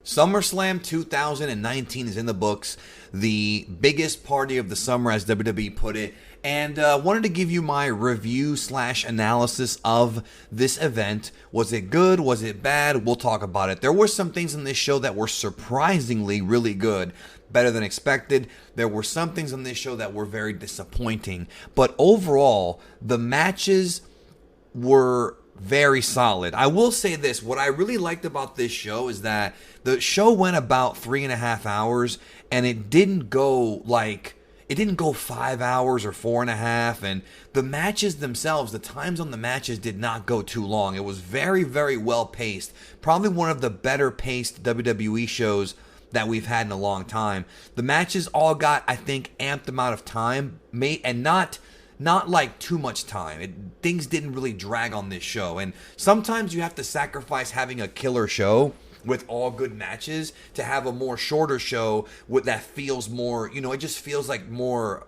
SummerSlam 2019 is in the books, the biggest party of the summer, as WWE put it, and wanted to give you my review / analysis of this event. Was it good? Was it bad? We'll talk about it. There were some things in this show that were surprisingly really good, better than expected. There were some things in this show that were very disappointing, but overall, the matches were very solid. I will say this, what I really liked about this show is that the show went about 3.5 hours, and it didn't go 5 hours or 4.5, and the matches themselves, the times on the matches did not go too long. It was very, very well paced. Probably one of the better paced WWE shows that we've had in a long time. The matches all got, I think, amped amount of time, and not like too much time. Things didn't really drag on this show. And sometimes you have to sacrifice having a killer show with all good matches to have a more shorter show that feels more, it just feels like more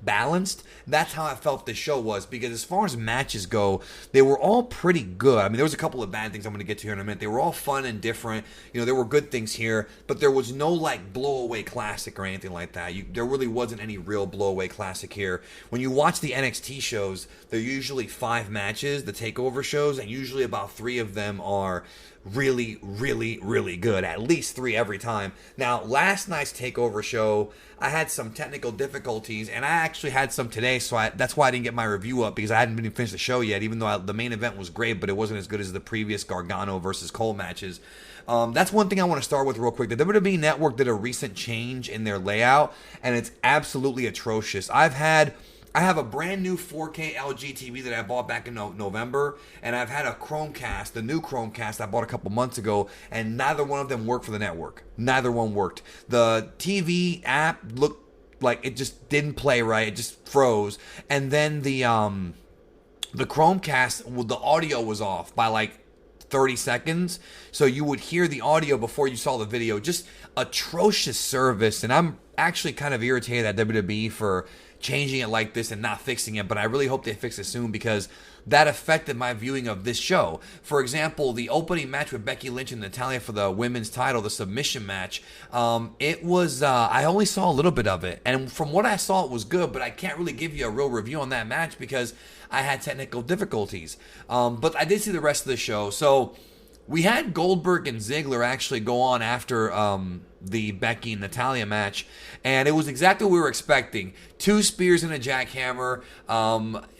balanced. That's how I felt this show was, because as far as matches go, they were all pretty good. I mean, there was a couple of bad things I'm going to get to here in a minute. They were all fun and different. There were good things here, but there was no like blowaway classic or anything like that. There really wasn't any real blowaway classic here. When you watch the NXT shows, they're usually 5 matches, the takeover shows, and usually about 3 of them are really, really, really good. At least 3 every time. Now, last night's takeover show, I had some technical difficulties, and I actually had some today, so that's why I didn't get my review up, because I hadn't even finished the show yet, even though the main event was great, but it wasn't as good as the previous Gargano versus Cole matches. That's one thing I want to start with real quick. The WWE Network did a recent change in their layout, and it's absolutely atrocious. I have a brand new 4K LG TV that I bought back in November, and I've had a Chromecast, the new Chromecast I bought a couple months ago, and neither one of them worked for the network. Neither one worked. The TV app looked like it just didn't play right. It just froze. And then the Chromecast, the audio was off by like 30 seconds, so you would hear the audio before you saw the video. Just atrocious service, and I'm actually kind of irritated at WWE for changing it like this and not fixing it, but I really hope they fix it soon, because that affected my viewing of this show. For example, the opening match with Becky Lynch and Natalya for the women's title, the submission match, it was, I only saw a little bit of it, and from what I saw, it was good, but I can't really give you a real review on that match because I had technical difficulties. But I did see the rest of the show. So we had Goldberg and Ziegler actually go on after the Becky and Natalya match, and it was exactly what we were expecting. 2 spears and a jackhammer.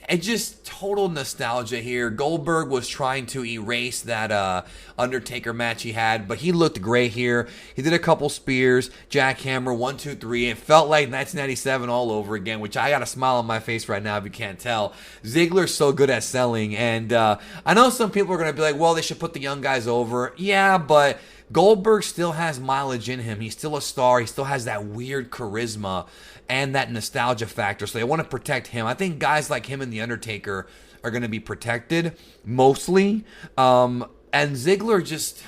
It just total nostalgia here. Goldberg was trying to erase that Undertaker match he had, but he looked great here. He did a couple spears, jackhammer, 1, 2, 3. It felt like 1997 all over again, which I got a smile on my face right now if you can't tell. Ziggler's so good at selling, and I know some people are going to be like, well, they should put the young guys over. Yeah, but Goldberg still has mileage in him. He's still a star. He still has that weird charisma and that nostalgia factor, so they want to protect him. I think guys like him and The Undertaker are going to be protected, mostly. And Ziggler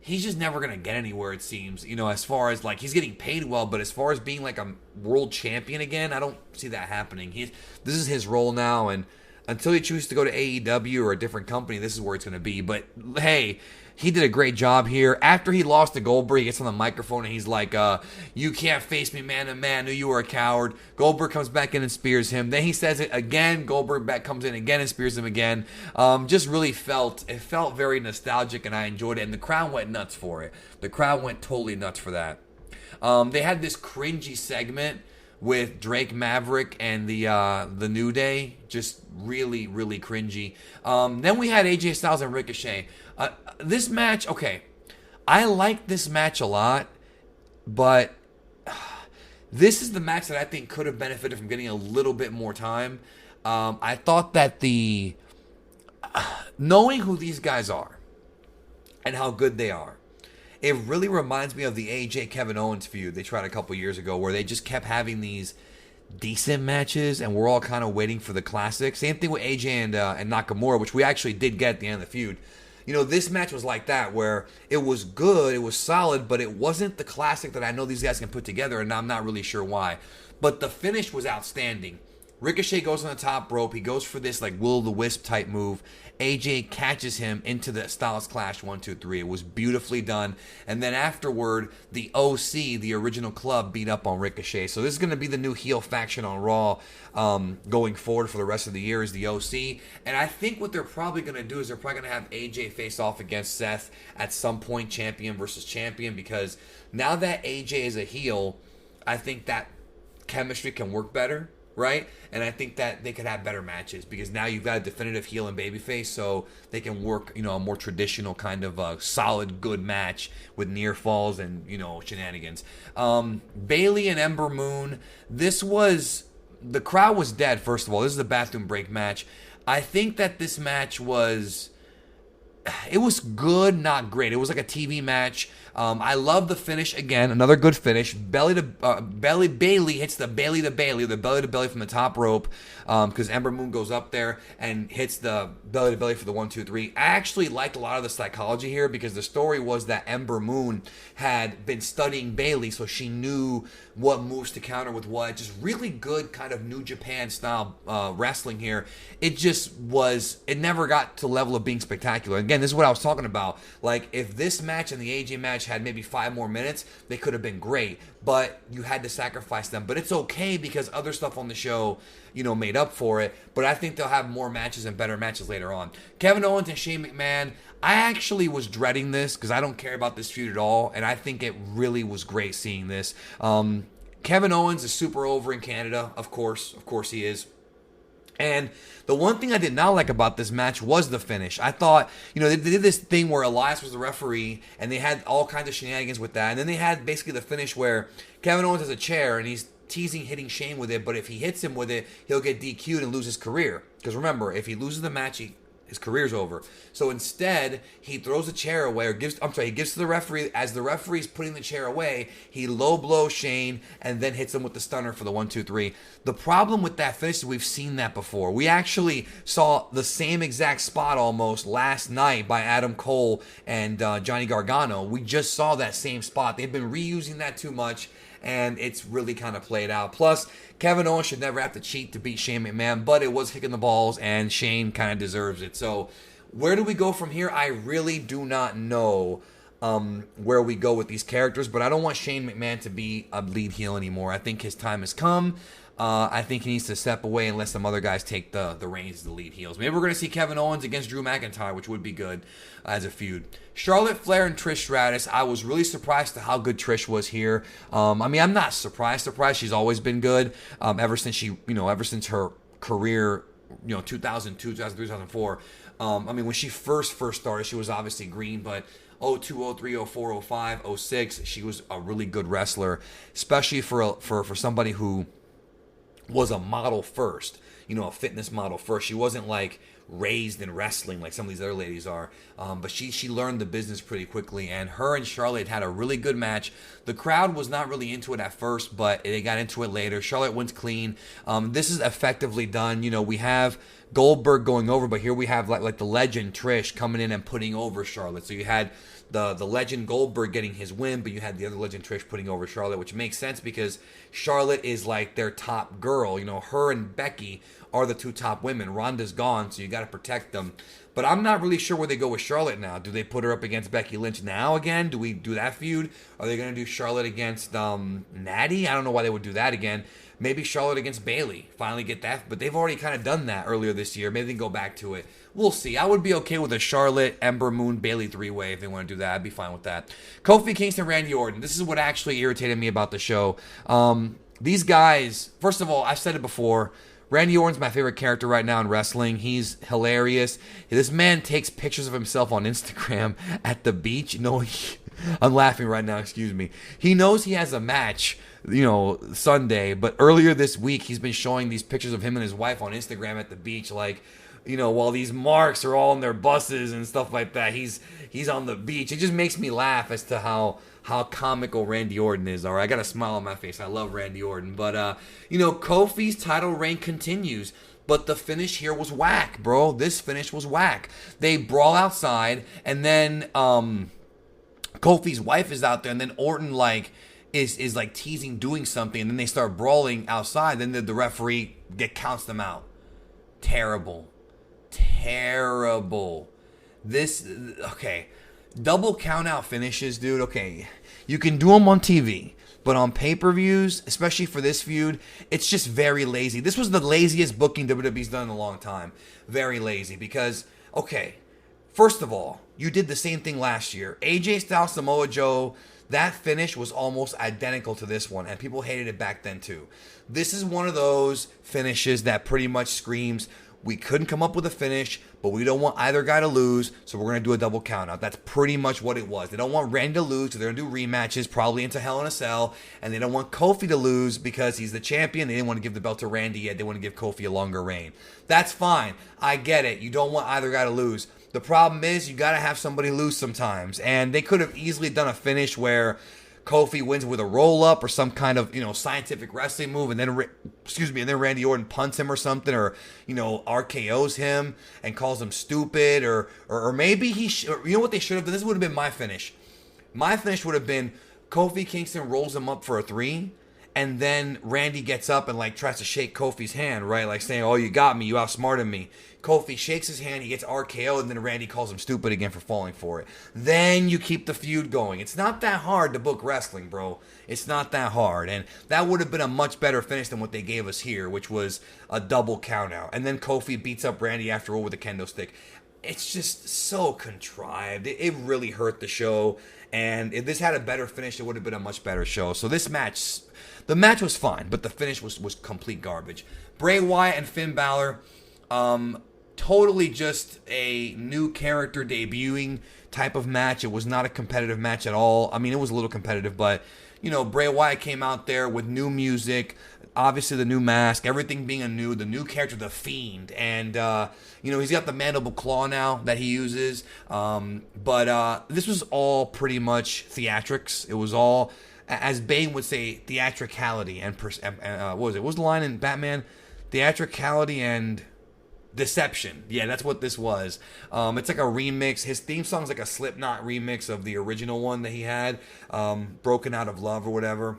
he's just never going to get anywhere, it seems. As far as, like, he's getting paid well, but as far as being, like, a world champion again, I don't see that happening. This is his role now, and until he chooses to go to AEW or a different company, this is where it's going to be. But, hey, he did a great job here. After he lost to Goldberg, he gets on the microphone and he's like, you can't face me man to man. I knew you were a coward. Goldberg comes back in and spears him. Then he says it again. Goldberg back comes in again and spears him again. Just really felt very nostalgic, and I enjoyed it. And the crowd went nuts for it. The crowd went totally nuts for that. They had this cringy segment with Drake Maverick and the New Day. Just really, really cringy. Then we had AJ Styles and Ricochet. This match, okay, I like this match a lot, but this is the match that I think could have benefited from getting a little bit more time. I thought that knowing who these guys are and how good they are, it really reminds me of the AJ Kevin Owens feud they tried a couple years ago, where they just kept having these decent matches and we're all kind of waiting for the classic. Same thing with AJ and Nakamura, which we actually did get at the end of the feud. This match was like that, where it was good, it was solid, but it wasn't the classic that I know these guys can put together, and I'm not really sure why. But the finish was outstanding. Ricochet goes on the top rope. He goes for this like will-o'-the-wisp type move. AJ catches him into the Styles Clash 1, 2, 3. It was beautifully done. And then afterward, the OC, the original club, beat up on Ricochet. So this is going to be the new heel faction on Raw going forward for the rest of the year is the OC. And I think what they're probably going to do is they're probably going to have AJ face off against Seth at some point, champion versus champion, because now that AJ is a heel, I think that chemistry can work better. Right? And I think that they could have better matches because now you've got a definitive heel and babyface, so they can work, a more traditional kind of solid, good match with near falls and, shenanigans. Bayley and Ember Moon, the crowd was dead, first of all. This is a bathroom break match. I think that this match was good, not great. It was like a TV match. I love the finish. Again, another good finish. Bayley hits the belly to belly from the top rope because Ember Moon goes up there and hits the belly to belly for the 1, 2, 3. I actually liked a lot of the psychology here because the story was that Ember Moon had been studying Bayley, so she knew what moves to counter with what. Just really good kind of New Japan style wrestling here. It never got to the level of being spectacular. Again, this is what I was talking about. Like, if this match and the AJ match had maybe 5 more minutes, they could have been great. But you had to sacrifice them. But it's okay because other stuff on the show, made up for it. But I think they'll have more matches and better matches later on. Kevin Owens and Shane McMahon, I actually was dreading this because I don't care about this feud at all. And I think it really was great seeing this. Kevin Owens is super over in Canada, of course. Of course he is. And the one thing I did not like about this match was the finish. I thought, they did this thing where Elias was the referee, and they had all kinds of shenanigans with that. And then they had basically the finish where Kevin Owens has a chair, and he's teasing hitting Shane with it, but if he hits him with it, he'll get DQ'd and lose his career. Because remember, if he loses the match, his career's over. So instead, he throws the chair away, he gives to the referee. As the referee's putting the chair away, he low blows Shane and then hits him with the stunner for the 1, 2, 3. The problem with that finish is we've seen that before. We actually saw the same exact spot almost last night by Adam Cole and Johnny Gargano. We just saw that same spot. They've been reusing that too much, and it's really kind of played out. Plus, Kevin Owens should never have to cheat to beat Shane McMahon, but it was kicking the balls, and Shane kind of deserves it. So, where do we go from here? I really do not know where we go with these characters, but I don't want Shane McMahon to be a lead heel anymore. I think his time has come. I think he needs to step away and let some other guys take the reins as the lead heels. Maybe we're going to see Kevin Owens against Drew McIntyre, which would be good as a feud. Charlotte Flair and Trish Stratus. I was really surprised to how good Trish was here. I'm not surprised. She's always been good ever since her career, 2002, 2003, 2004. When she first started, she was obviously green, but 02, 03, 04, 05, 06, she was a really good wrestler, especially for somebody who was a model first, a fitness model first. She wasn't like raised in wrestling like some of these other ladies are, but she learned the business pretty quickly, and her and Charlotte had a really good match. The crowd was not really into it at first, but they got into it later. Charlotte wins clean. This is effectively done. We have Goldberg going over, but here we have like the legend Trish coming in and putting over Charlotte. So you had the legend Goldberg getting his win, but you had the other legend Trish putting over Charlotte, which makes sense because Charlotte is like their top girl. Her and Becky are the 2 top women. Ronda's gone, so you got to protect them. But I'm not really sure where they go with Charlotte now. Do they put her up against Becky Lynch now again? Do we do that feud? Are they going to do Charlotte against Natty? I don't know why they would do that again. Maybe Charlotte against Bayley. Finally get that. But they've already kind of done that earlier this year. Maybe they can go back to it. We'll see. I would be okay with a Charlotte, Ember Moon, Bayley 3-way if they want to do that. I'd be fine with that. Kofi Kingston, Randy Orton. This is what actually irritated me about the show. These guys, first of all, I've said it before, Randy Orton's my favorite character right now in wrestling. He's hilarious. This man takes pictures of himself on Instagram at the beach. I'm laughing right now, excuse me. He knows he has a match, Sunday, but earlier this week he's been showing these pictures of him and his wife on Instagram at the beach, while these marks are all in their buses and stuff like that. He's on the beach. It just makes me laugh as to how comical Randy Orton is. All right, I got a smile on my face. I love Randy Orton. But, Kofi's title reign continues. But the finish here was whack, bro. This finish was whack. They brawl outside, and then Kofi's wife is out there, and then Orton, is like teasing doing something, and then they start brawling outside. Then the referee counts them out. Terrible. Okay, double count out finishes, dude. Okay, you can do them on TV, but on pay-per-views, especially for this feud, it's just very lazy. This was the laziest booking WWE's done in a long time. Very lazy because, okay, first of all, you did the same thing last year. AJ Styles, Samoa Joe, that finish was almost identical to this one, and people hated it back then too. This is one of those finishes that pretty much screams, we couldn't come up with a finish, but we don't want either guy to lose, so we're going to do a double countout. That's pretty much what it was. They don't want Randy to lose, so they're going to do rematches, probably into Hell in a Cell, and they don't want Kofi to lose because he's the champion. They didn't want to give the belt to Randy yet. They want to give Kofi a longer reign. That's fine. I get it. You don't want either guy to lose. The problem is you got to have somebody lose sometimes, and they could have easily done a finish where Kofi wins with a roll-up or some kind of, scientific wrestling move, and then, and then Randy Orton punts him or something, or, RKOs him and calls him stupid, or maybe you know what they should have done? This would have been my finish. My finish would have been Kofi Kingston rolls him up for a 3, and then Randy gets up and, tries to shake Kofi's hand, right? Like saying, oh, you got me, you outsmarted me. Kofi shakes his hand, he gets RKO'd, and then Randy calls him stupid again for falling for it. Then you keep the feud going. It's not that hard to book wrestling, bro. It's not that hard. And that would have been a much better finish than what they gave us here, which was a double countout. And then Kofi beats up Randy after all with a kendo stick. It's just so contrived. It really hurt the show. And if this had a better finish, it would have been a much better show. So this match, the match was fine, but the finish was complete garbage. Bray Wyatt and Finn Balor, totally just a new character debuting type of match. It was not a competitive match at all. I mean, it was a little competitive, but, Bray Wyatt came out there with new music, obviously the new mask, everything being the new character, The Fiend. And, he's got the mandible claw now that he uses. But this was all pretty much theatrics. It was all, as Bane would say, theatricality. And what was it? What was the line in Batman? Theatricality and deception. Yeah, that's what this was. It's like a remix. His theme song's like a Slipknot remix of the original one that he had, Broken Out of Love or whatever.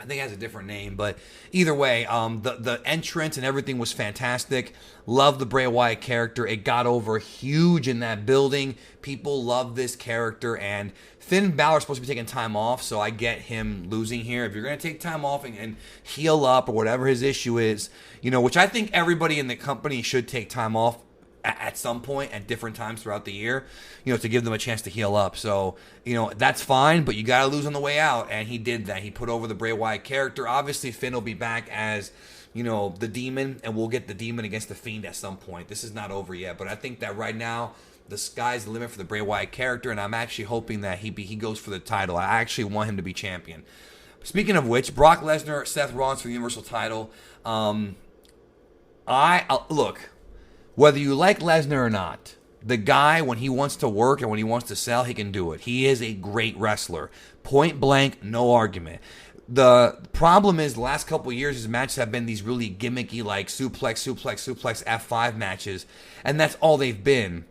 I think it has a different name, but either way, the entrance and everything was fantastic. Love the Bray Wyatt character. It got over huge in that building. People love this character, and Finn Balor's supposed to be taking time off, so I get him losing here. If you're going to take time off and heal up or whatever his issue is, which I think everybody in the company should take time off at some point at different times throughout the year, to give them a chance to heal up. So, that's fine, but you got to lose on the way out. And he did that. He put over the Bray Wyatt character. Obviously, Finn will be back as, the Demon, and we'll get the Demon against the Fiend at some point. This is not over yet, but I think that right now, the sky's the limit for the Bray Wyatt character, and I'm actually hoping that he goes for the title. I actually want him to be champion. Speaking of which, Brock Lesnar, Seth Rollins for the Universal title. Look, whether you like Lesnar or not, the guy, when he wants to work and when he wants to sell, he can do it. He is a great wrestler. Point blank, no argument. The problem is the last couple of years, his matches have been these really gimmicky, like suplex, F5 matches, and that's all they've been.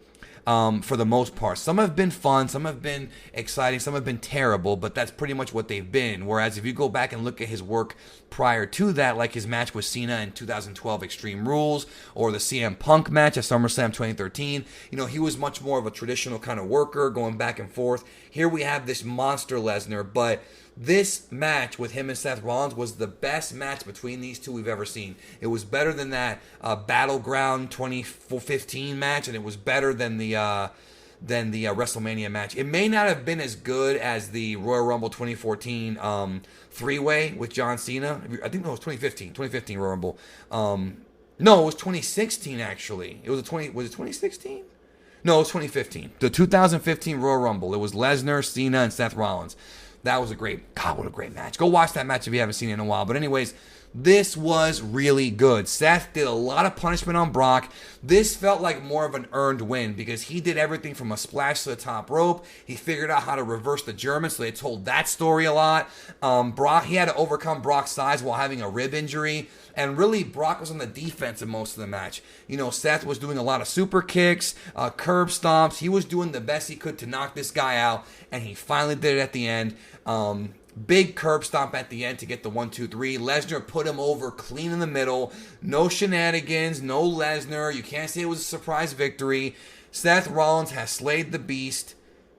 For the most part. Some have been fun, some have been exciting, some have been terrible, but that's pretty much what they've been. Whereas if you go back and look at his work prior to that, like his match with Cena in 2012 Extreme Rules, or the CM Punk match at Summerslam 2013, he was much more of a traditional kind of worker, going back and forth. Here we have this monster Lesnar, but this match with him and Seth Rollins was the best match between these two we've ever seen. It was better than that Battleground 2015 match, and it was better than the WrestleMania match. It may not have been as good as the Royal Rumble 2014 three-way with John Cena. I think it was 2015 Royal Rumble. No, it was 2016 actually. Was it 2016? No, it was 2015. The 2015 Royal Rumble. It was Lesnar, Cena, and Seth Rollins. That was what a great match. Go watch that match if you haven't seen it in a while. But anyways, this was really good. Seth did a lot of punishment on Brock. This felt like more of an earned win because he did everything from a splash to the top rope. He figured out how to reverse the German, so they told that story a lot. He had to overcome Brock's size while having a rib injury. And really, Brock was on the defense in most of the match. Seth was doing a lot of super kicks, curb stomps. He was doing the best he could to knock this guy out, and he finally did it at the end. Big curb stomp at the end to get the 1-2-3. Lesnar put him over clean in the middle. No shenanigans, no Lesnar. You can't say it was a surprise victory. Seth Rollins has slayed the beast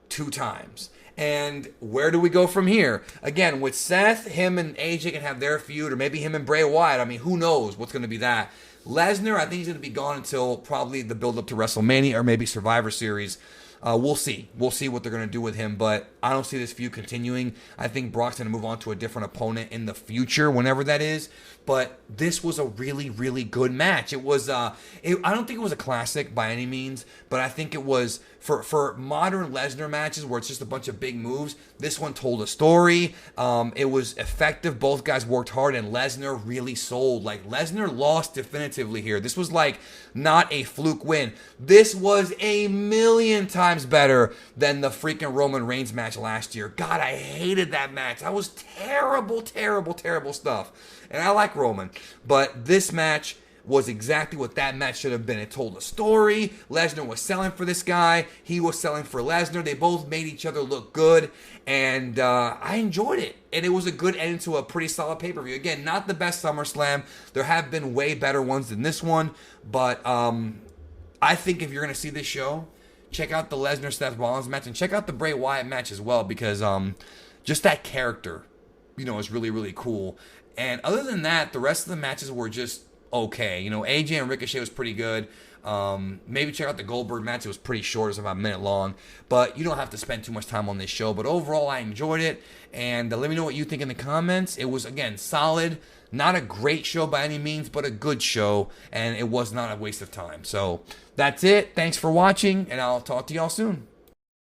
2 times. And where do we go from here? Again, with Seth, him and AJ can have their feud, or maybe him and Bray Wyatt. I mean, who knows what's going to be that. Lesnar, I think he's going to be gone until probably the build-up to WrestleMania or maybe Survivor Series. We'll see. We'll see what they're going to do with him, but I don't see this feud continuing. I think Brock's going to move on to a different opponent in the future, whenever that is. But this was a really, really good match. It was, I don't think it was a classic by any means, but I think it was, for modern Lesnar matches where it's just a bunch of big moves, this one told a story. It was effective. Both guys worked hard, and Lesnar really sold. Like, Lesnar lost definitively here. This was like not a fluke win. This was a million times better than the freaking Roman Reigns match last year. God, I hated that match. That was terrible, terrible, terrible stuff. And I like Roman, but this match was exactly what that match should have been. It told a story. Lesnar was selling for this guy. He was selling for Lesnar. They both made each other look good, and I enjoyed it. And it was a good end to a pretty solid pay-per-view. Again, not the best SummerSlam. There have been way better ones than this one, but I think if you're going to see this show, check out the Lesnar-Seth Rollins match, and check out the Bray Wyatt match as well, because just that character, is really, really cool. And other than that, the rest of the matches were just okay. AJ and Ricochet was pretty good. Maybe check out the Goldberg match. It was pretty short. It was about a minute long. But you don't have to spend too much time on this show. But overall, I enjoyed it. And let me know what you think in the comments. It was, again, solid. Not a great show by any means, but a good show. And it was not a waste of time. So that's it. Thanks for watching, and I'll talk to y'all soon.